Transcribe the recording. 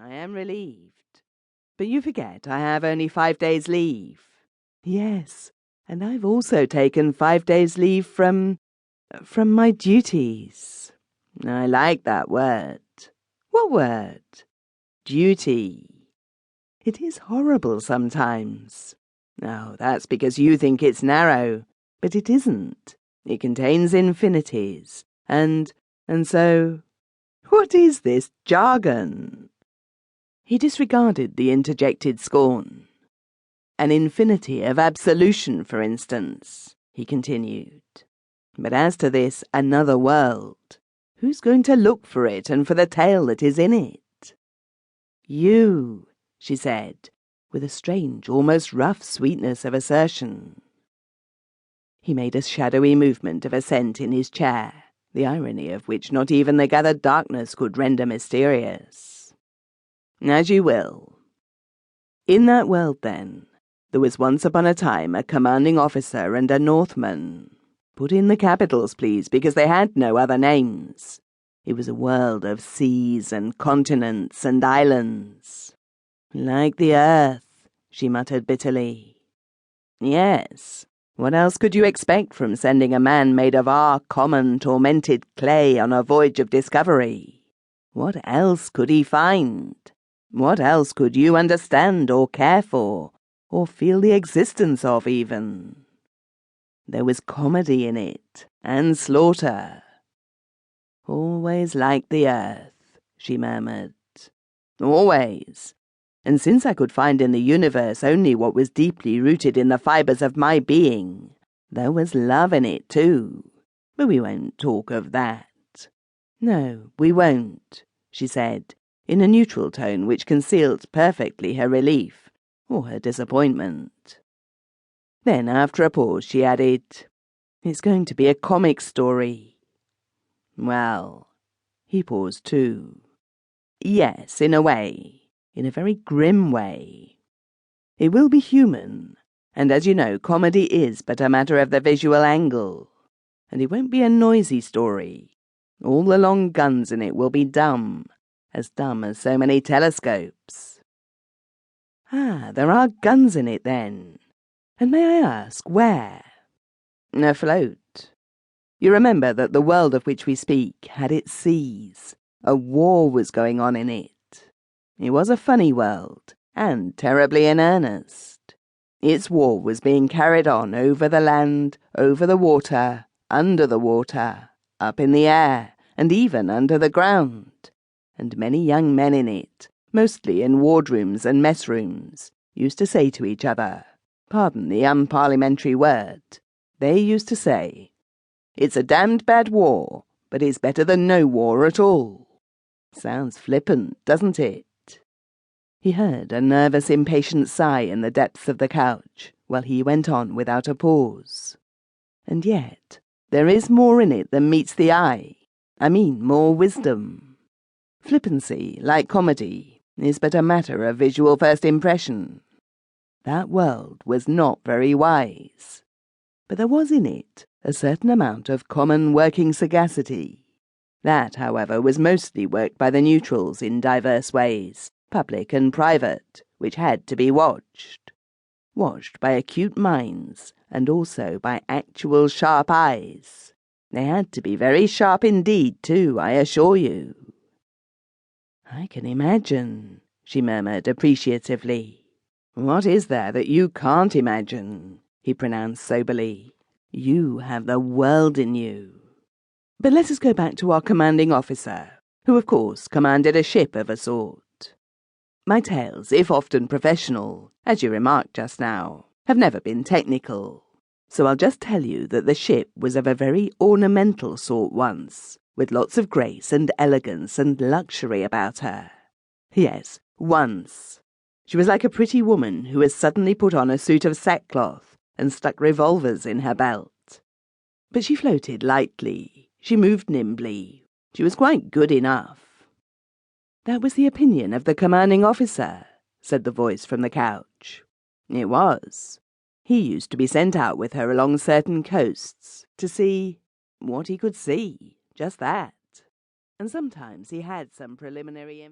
I am relieved. But you forget I have only 5 days leave. Yes, and I've also taken 5 days leave from my duties. I like that word. What word? Duty. It is horrible sometimes. Oh, that's because you think it's narrow, but it isn't. It contains infinities, and so... What is this jargon? He disregarded the interjected scorn. An infinity of absolution, for instance, he continued. But as to this another world, who's going to look for it and for the tale that is in it? You, she said, with a strange, almost rough sweetness of assertion. He made a shadowy movement of assent in his chair, the irony of which not even the gathered darkness could render mysterious. As you will. In that world, then, there was once upon a time a commanding officer and a Northman. Put in the capitals, please, because they had no other names. It was a world of seas and continents and islands. Like the earth, she muttered bitterly. Yes, what else could you expect from sending a man made of our common tormented clay on a voyage of discovery? What else could he find? What else could you understand or care for, or feel the existence of even? There was comedy in it, and slaughter. Always like the earth, she murmured. Always. And since I could find in the universe only what was deeply rooted in the fibres of my being, there was love in it too. But we won't talk of that. No, we won't, she said, in a neutral tone which concealed perfectly her relief or her disappointment. Then, after a pause, she added, It's going to be a comic story. Well, he paused too. Yes, in a way. In a very grim way. It will be human, and as you know, comedy is but a matter of the visual angle. And it won't be a noisy story. All the long guns in it will be dumb as so many telescopes. Ah, there are guns in it then. And may I ask, where? Afloat. You remember that the world of which we speak had its seas. A war was going on in it. It was a funny world, and terribly in earnest. Its war was being carried on over the land, over the water, under the water, up in the air, and even under the ground. And many young men in it, mostly in wardrooms and mess rooms, used to say to each other, pardon the unparliamentary word, they used to say, It's a damned bad war, but it's better than no war at all. Sounds flippant, doesn't it? He heard a nervous, impatient sigh in the depths of the couch, while he went on without a pause. And yet, there is more in it than meets the eye. I mean, more wisdom. Flippancy, like comedy, is but a matter of visual first impression. That world was not very wise. But there was in it a certain amount of common working sagacity. That, however, was mostly worked by the neutrals in diverse ways, public and private, which had to be watched. Watched by acute minds, and also by actual sharp eyes. They had to be very sharp indeed, too, I assure you. I can imagine, she murmured appreciatively. What is there that you can't imagine? He pronounced soberly. You have the world in you. But let us go back to our commanding officer, who of course commanded a ship of a sort. My tales, if often professional, as you remarked just now, have never been technical. So I'll just tell you that the ship was of a very ornamental sort once, with lots of grace and elegance and luxury about her. Yes, once. She was like a pretty woman who has suddenly put on a suit of sackcloth and stuck revolvers in her belt. But she floated lightly, she moved nimbly, she was quite good enough. That was the opinion of the commanding officer, said the voice from the couch. It was. He used to be sent out with her along certain coasts to see what he could see, just that. And sometimes he had some preliminary information.